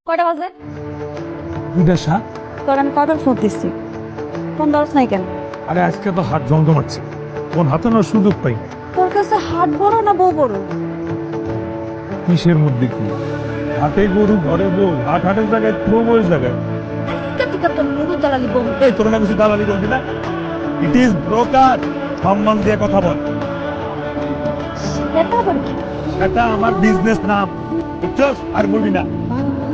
কয়টা বাজে? দুইটা সাত। তোর আমি কয়বার ফোন দিচ্ছি, ফোন ধরস নাই কেন? আরে আজকে তো হাট জমজমাচ্ছে, ফোন হাতানোর সুযোগ পাই। তোর কাছে হাট বড় না বউ বড়? কিসের মধ্যে কি? হাটে গরু ঘরে বউ, হাটের জায়গায় বউ বউয়ের জায়গায়। টিকা তোর মুরু দালালি বউ। এই তোর না কিছু দালালি করবি না? It is broker. সম্মান দিয়ে কথা বল। এটা আবার কি? এটা আমার বিজনেস নাম, বুঝছস? আর বলবি না।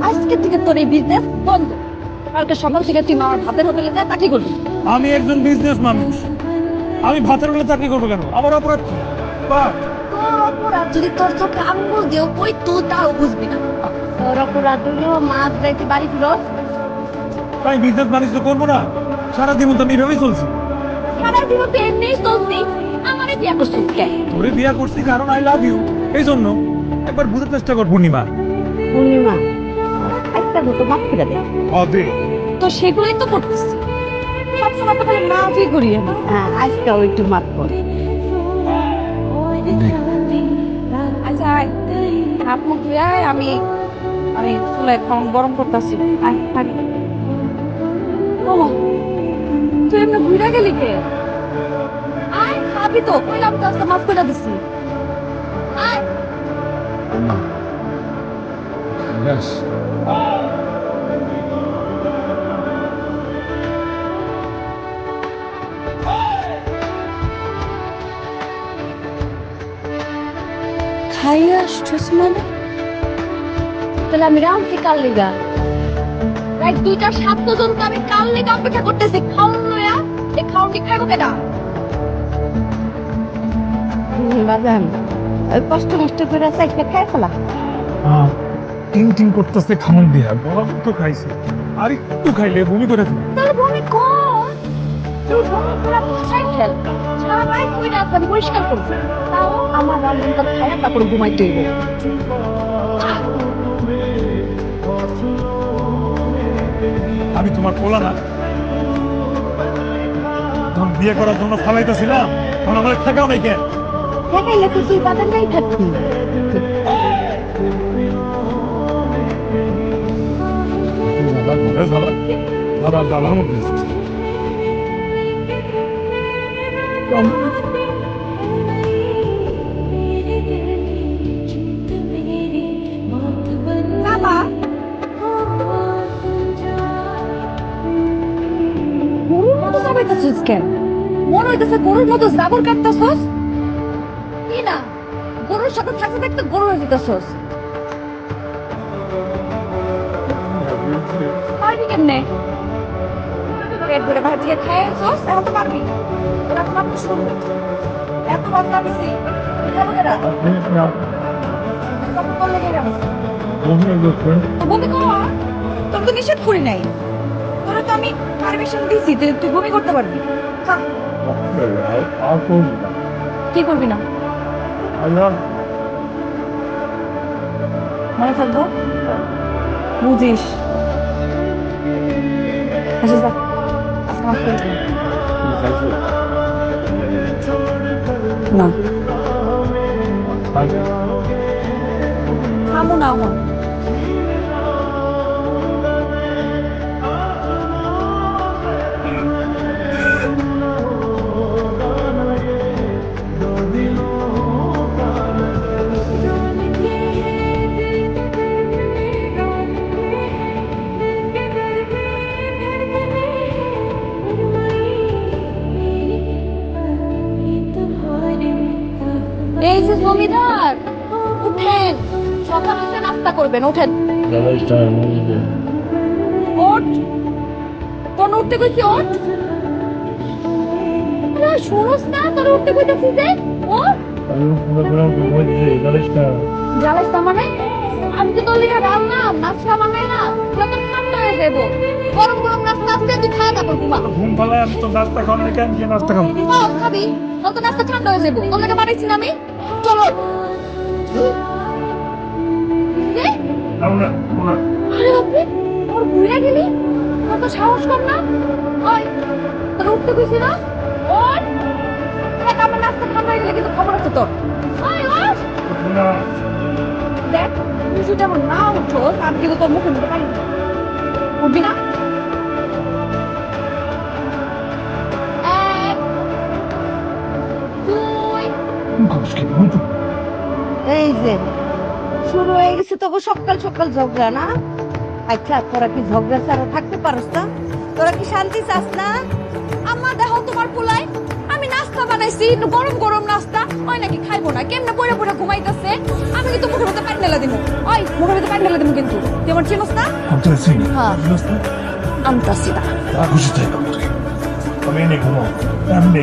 আজকে থেকে তোর এই বিজনেস বন্ধ। কালকে সকাল থেকে তুই আমার ভাতের হোটেলে যা চাকরি করবি। আমি একজন বিজনেস মানুষ, আমি ভাতের বেলা চাকরি করবো কেন? আমার অপরাধ কি? বাহ! তোর অপরাধ যদি তোর চোখে আঙ্গুল দিও কই তুই তাও বুঝবি না। তোর অপরাধ হলো মাছ যাইতে বাড়ি ফিরস। তাই বিজনেস বাণিজ্য করবো না? সারা জীবন তো আমি এভাবেই চলছি। সারা জীবন তুই এমনিই চলছি, আমারে বিয়া করছিস কেন? তোরে বিয়া করছি কারণ আই লাভ ইউ, এই জন্য। একবার বুঝার চেষ্টা কর পূর্ণিমা। পূর্ণিমা একটা দুটো মাছ ফিরে দে। হবে। তো সেগুলোই তো করতেছি, সবসময় তো খালি মাছই করি আমি। হ্যাঁ, আজকেও একটু মাছ করি। আচ্ছা আয়, হাত মুখ ধুয়ে আয়, আমি আমি চুলায় গরম করতেছি। আয় থাকি। ও তুই এমনি ঘুরে গেলি কে? আয় খাবি তো, কইলাম তো আজকে মাছ করে দিছি। আয়। খাইয়ে আসছিস মানে? তাহলে আমি রামছি কাল লিগা। রাত 2টা 7 পর্যন্ত আমি কাল লিগা অপেক্ষা করতেছি খাওন লয়া। এই খাওনটি খাইবো কেডা? বাজান কষ্ট মষ্ট করে সাইকেল খাই ফেলা। টিং টিং করতেছে খামন দিয়া, গরম তো খাইছে, আর একটু খাইলে বমি করে দিবে। তাহলে বমি কর, তুই বমি করে ভাষায় খেল। সারা রাত তুই রাত আমি পরিষ্কার করছি, তাও আমার রান্নাটা খায়া তারপর ঘুমাইতে হইব। আমি তোমার পোলা না? তখন বিয়ে করার জন্য ফালাইতেছিলাম, তখন আমার টাকাও নাই কেন? দেখাইলে তো তুই বাজার নাই থাকবি। দাদার মধ্যে বাবা গরুর মতো চাবাইতেছিস কেন? মনে হইতেছে গরুর মতো জাবর কাটতেছস। কি না, গরুর সাথে থাকতে থাকতে গরু হয়ে যেতেছস। পারবি কেমনে? পেট ভরে ভাত দিয়ে খাইছস, এখন তো পারবি। তোরা তো মাত্র শুরু। এত ভাত খাবিছি, খাবো কেডা? কখন তোর লেগে যাবে? বমি কর, তোর তো নিষেধ করি নাই। তোরা তো আমি পারমিশন দিছি, তুই বমি করতে পারবি। খা। কি করবি না? মনে থাকবো, বুঝিস। আচ্ছা যা, আজকে মাফ করে দিলাম। না খাবো না এখন। এই যে জমিদার, উঠেন, সকাল হতে নাস্তা করবেন, ওঠেন। ওঠ, কোন উঠতে কইছি? ওঠ। আরে শুনোস না, তোর উঠতে কইতাছি যে ওঠ। জ্বালাস না মানে? আমি তো তোর লিগে রান্নাম, নাস্তা বানাই না, তোরা তো ঠান্ডা হয়ে যাবো। গরম গরম নাস্তা আসতে তুই খাওয়া দাওয়া করবি মা। ঘুম পালায় আমি তো নাস্তা খাওয়া নাই কেন? গিয়ে নাস্তা খাবো। খাবি, তো নাস্তা ঠান্ডা হয়ে যাবো। তোর লাগে বানাইছি না আমি। চলো। আরে আপনি ওর ঘুরে গেলি, তোর তো সাহস কম না? ওই তোর উঠতে কইছি না? ওই দেখ আমার নাস্তা ঠান্ডা হয়ে গেলে কিন্তু খবর আছে তোর। ওই ওই দেখ তুই যদি আমার না উঠো আমি কিন্তু তোর মুখে মুখে পারি না। উঠবি না? এক, দুই। এই যে শুরু হয়ে গেছে তবু সকাল সকাল ঝগড়া না? আচ্ছা তোরা কি ঝগড়া ছাড়া থাকতে পারস না? তোরা কি শান্তি চাস না? আম্মা দেখো তোমার পোলাই আমি নাস্তা বানাইছি গরম গরম নাস্তা ওই নাকি খাইবো না কেমনে পড়ে পড়ে ঘুমাইতেছে আমি কিন্তু মুখের মধ্যে পানি ঢেলা দিব ওই মুখের মধ্যে পানি ঢেলা দিব কিন্তু তুই আমার চিনস না হ্যাঁ আমতাছি না খুশি থাকো আমি এনে ঘুমাও আমি